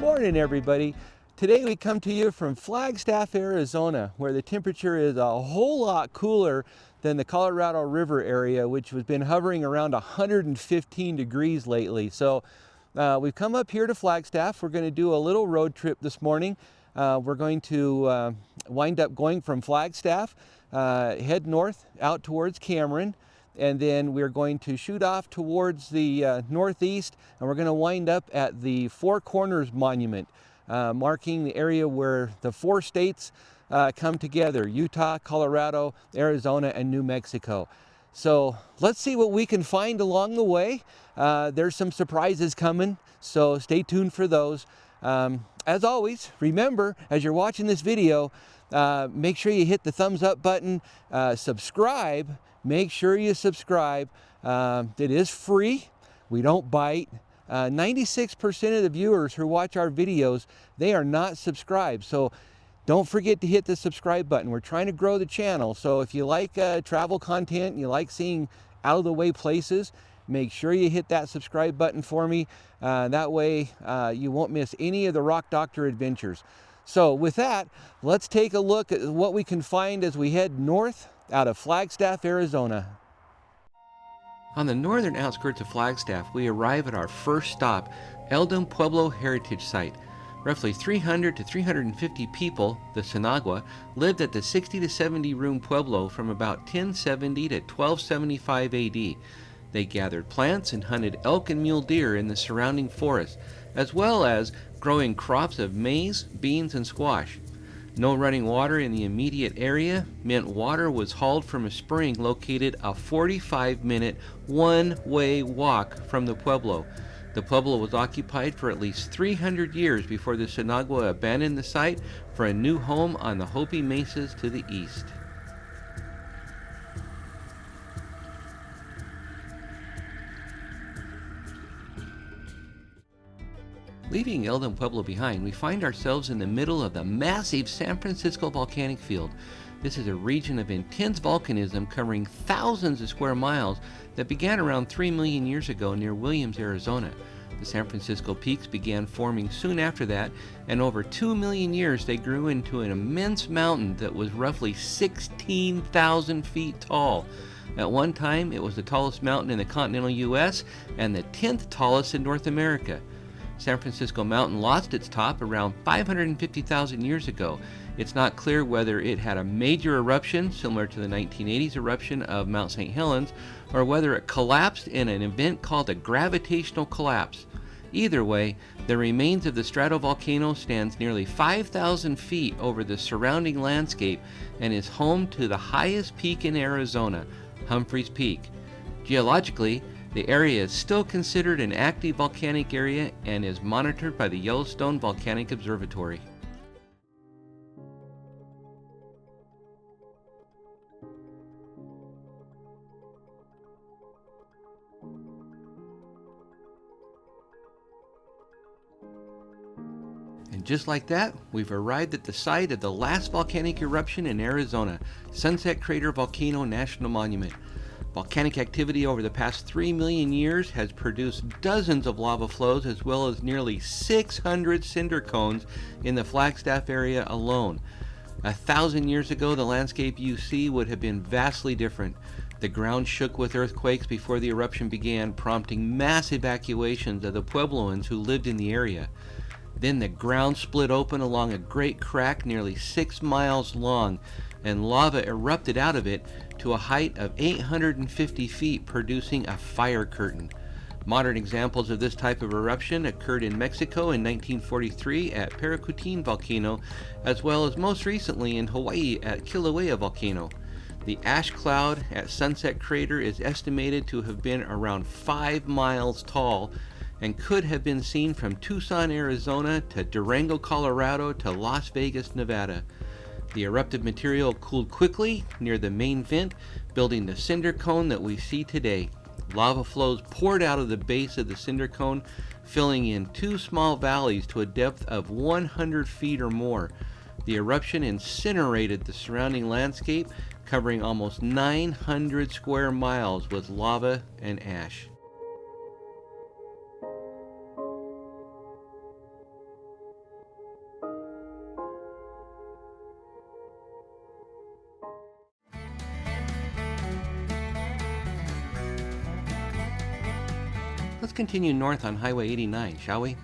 morning, everybody. Today we come to you from Flagstaff, Arizona, where the temperature is a whole lot cooler than the Colorado River area, which has been hovering around 115 degrees lately. So we've come up here to Flagstaff. We're going to do a little road trip this morning. We're going to wind up going from Flagstaff, head north out towards Cameron, and then we're going to shoot off towards the northeast, and we're going to wind up at the Four Corners Monument, marking the area where the four states come together: Utah, Colorado, Arizona, and New Mexico. So let's see what we can find along the way. There's some surprises coming, so stay tuned for those. As always, remember, as you're watching this video, make sure you hit the thumbs up button, subscribe. Make sure you subscribe. It is free. We don't bite. 96% of the viewers who watch our videos, they are not subscribed. So don't forget to hit the subscribe button. We're trying to grow the channel. So if you like travel content, you like seeing out of the way places, make sure you hit that subscribe button for me. That way you won't miss any of the Rock Doctor adventures. So with that, let's take a look at what we can find as we head north out of Flagstaff, Arizona. On the northern outskirts of Flagstaff, we arrive at our first stop, Elden Pueblo Heritage Site. Roughly 300 to 350 people, the Sinagua, lived at the 60 to 70 room Pueblo from about 1070 to 1275 AD. They gathered plants and hunted elk and mule deer in the surrounding forest, as well as growing crops of maize, beans, and squash. No running water in the immediate area meant water was hauled from a spring located a 45-minute one-way walk from the Pueblo. The Pueblo was occupied for at least 300 years before the Sinagua abandoned the site for a new home on the Hopi Mesas to the east. Leaving Elden Pueblo behind, we find ourselves in the middle of the massive San Francisco volcanic field. This is a region of intense volcanism covering thousands of square miles that began around 3 million years ago near Williams, Arizona. The San Francisco peaks began forming soon after that, and over 2 million years they grew into an immense mountain that was roughly 16,000 feet tall. At one time, it was the tallest mountain in the continental U.S. and the 10th tallest in North America. San Francisco Mountain lost its top around 550,000 years ago. It's not clear whether it had a major eruption similar to the 1980s eruption of Mount St. Helens, or whether it collapsed in an event called a gravitational collapse. Either way, the remains of the stratovolcano stands nearly 5,000 feet over the surrounding landscape and is home to the highest peak in Arizona, Humphreys Peak. Geologically, the area is still considered an active volcanic area and is monitored by the Yellowstone Volcanic Observatory. And just like that, we've arrived at the site of the last volcanic eruption in Arizona, Sunset Crater Volcano National Monument. Volcanic activity over the past 3 million years has produced dozens of lava flows as well as nearly 600 cinder cones in the Flagstaff area alone. 1,000 years ago, the landscape you see would have been vastly different. The ground shook with earthquakes before the eruption began, prompting mass evacuations of the Puebloans who lived in the area. Then the ground split open along a great crack nearly 6 miles long, and lava erupted out of it to a height of 850 feet, producing a fire curtain. Modern examples of this type of eruption occurred in Mexico in 1943 at Paracutin Volcano, as well as most recently in Hawaii at Kilauea Volcano. The ash cloud at Sunset Crater is estimated to have been around 5 miles tall and could have been seen from Tucson, Arizona to Durango, Colorado to Las Vegas, Nevada. The eruptive material cooled quickly near the main vent, building the cinder cone that we see today. Lava flows poured out of the base of the cinder cone, filling in 2 small valleys to a depth of 100 feet or more. The eruption incinerated the surrounding landscape, covering almost 900 square miles with lava and ash. Let's continue north on Highway 89, shall we?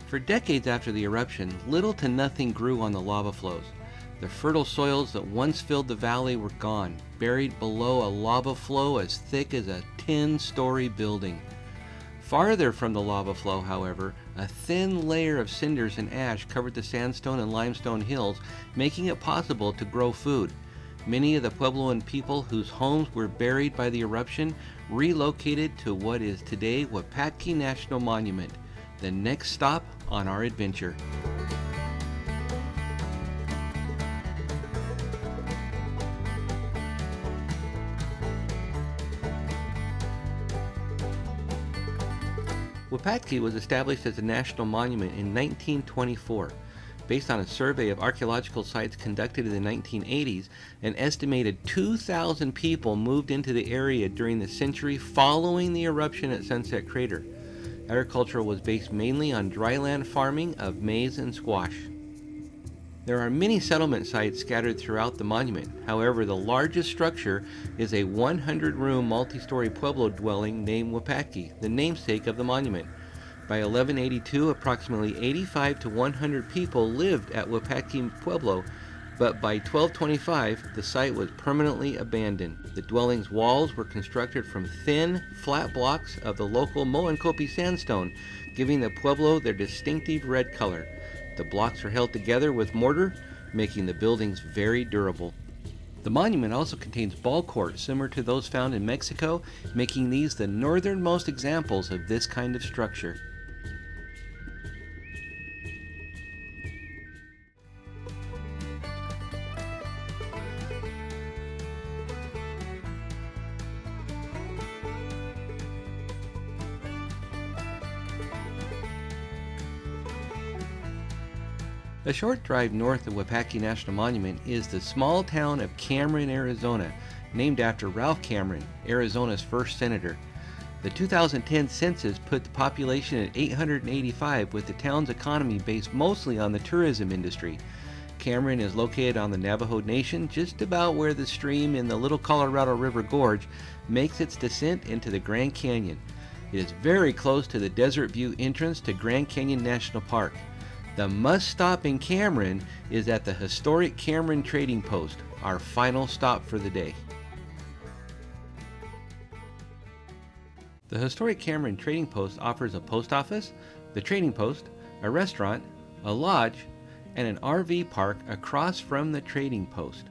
For decades after the eruption, little to nothing grew on the lava flows. The fertile soils that once filled the valley were gone, buried below a lava flow as thick as a 10-story building. Farther from the lava flow, however, a thin layer of cinders and ash covered the sandstone and limestone hills, making it possible to grow food. Many of the Puebloan people whose homes were buried by the eruption relocated to what is today Wupatki National Monument, the next stop on our adventure. Wupatki was established as a national monument in 1924. Based on a survey of archaeological sites conducted in the 1980s, an estimated 2,000 people moved into the area during the century following the eruption at Sunset Crater. Agriculture was based mainly on dryland farming of maize and squash. There are many settlement sites scattered throughout the monument. However, the largest structure is a 100-room multi-story Pueblo dwelling named Wupatki, the namesake of the monument. By 1182, approximately 85 to 100 people lived at Wupatki Pueblo, but by 1225, the site was permanently abandoned. The dwelling's walls were constructed from thin, flat blocks of the local Moenkopi sandstone, giving the Pueblo their distinctive red color. The blocks are held together with mortar, making the buildings very durable. The monument also contains ball courts similar to those found in Mexico, making these the northernmost examples of this kind of structure. A short drive north of Wupatki National Monument is the small town of Cameron, Arizona, named after Ralph Cameron, Arizona's first senator. The 2010 census put the population at 885, with the town's economy based mostly on the tourism industry. Cameron is located on the Navajo Nation, just about where the stream in the Little Colorado River Gorge makes its descent into the Grand Canyon. It is very close to the Desert View entrance to Grand Canyon National Park. The must-stop in Cameron is at the historic Cameron Trading Post, our final stop for the day. The historic Cameron Trading Post offers a post office, the trading post, a restaurant, a lodge, and an RV park across from the trading post.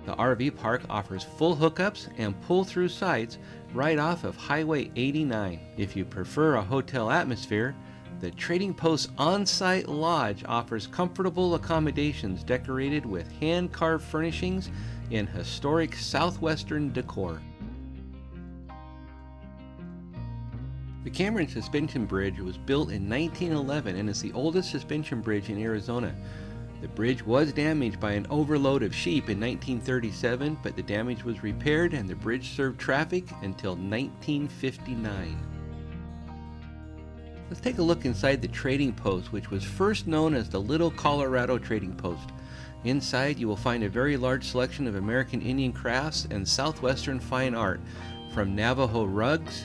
The RV park offers full hookups and pull-through sites right off of Highway 89. If you prefer a hotel atmosphere, the Trading Post on-site lodge offers comfortable accommodations decorated with hand-carved furnishings in historic southwestern decor. The Cameron Suspension Bridge was built in 1911 and is the oldest suspension bridge in Arizona. The bridge was damaged by an overload of sheep in 1937, but the damage was repaired and the bridge served traffic until 1959. Let's take a look inside the trading post, which was first known as the Little Colorado Trading Post. Inside you will find a very large selection of American Indian crafts and southwestern fine art, from Navajo rugs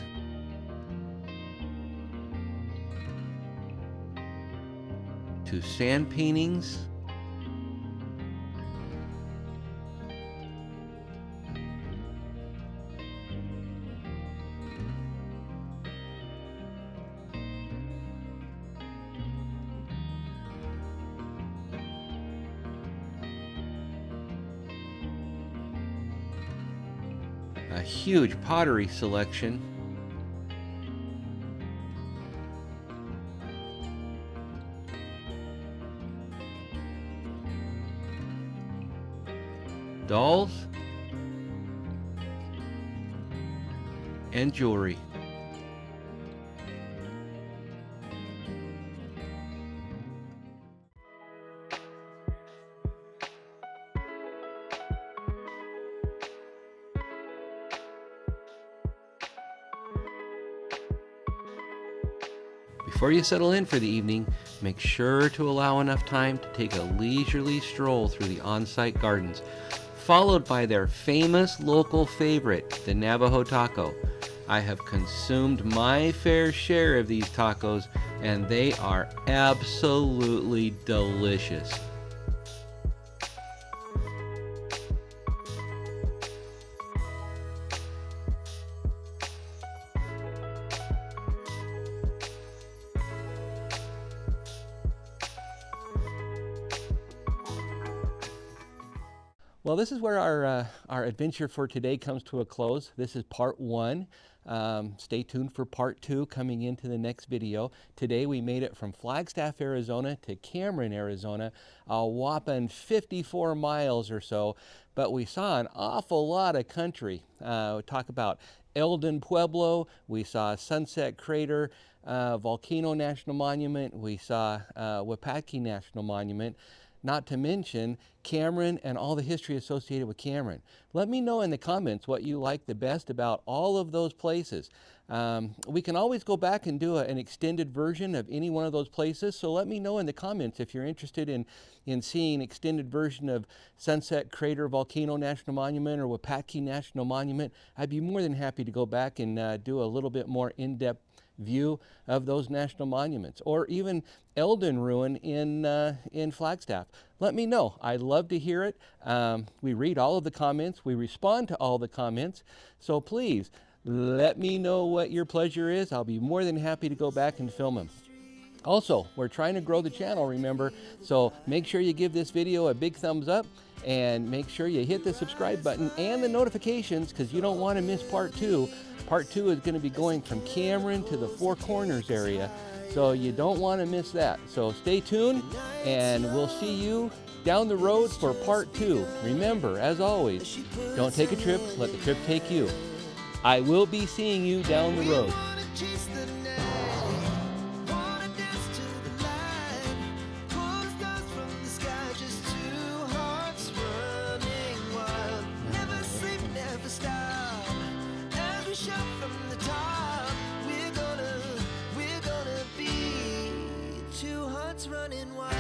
to sand paintings, a huge pottery selection, dolls, and jewelry. Before you settle in for the evening, make sure to allow enough time to take a leisurely stroll through the on-site gardens, followed by their famous local favorite, the Navajo taco. I have consumed my fair share of these tacos, and they are absolutely delicious. Well, this is where our adventure for today comes to a close. This is part one. Stay tuned for part two coming into the next video. Today we made it from Flagstaff, Arizona to Cameron, Arizona, a whopping 54 miles or so, but we saw an awful lot of country. We talk about Elden, Pueblo, we saw Sunset Crater, Volcano National Monument, we saw Wupatki National Monument, not to mention Cameron and all the history associated with Cameron. Let me know in the comments what you like the best about all of those places. We can always go back and do an extended version of any one of those places, so let me know in the comments if you're interested in seeing an extended version of Sunset Crater Volcano National Monument or Wupatki National Monument. I'd be more than happy to go back and do a little bit more in-depth view of those national monuments, or even Elden ruin in Flagstaff. Let me know. I'd love to hear it. We read all of the comments. We respond to all the comments. So please let me know what your pleasure is. I'll be more than happy to go back and film them. Also, we're trying to grow the channel, remember, so make sure you give this video a big thumbs up and make sure you hit the subscribe button and the notifications, because you don't want to miss part two. Part two is going to be going from Cameron to the Four Corners area, so you don't want to miss that. So stay tuned, and we'll see you down the road for part two. Remember, as always, don't take a trip, let the trip take you. I will be seeing you down the road. Running wild.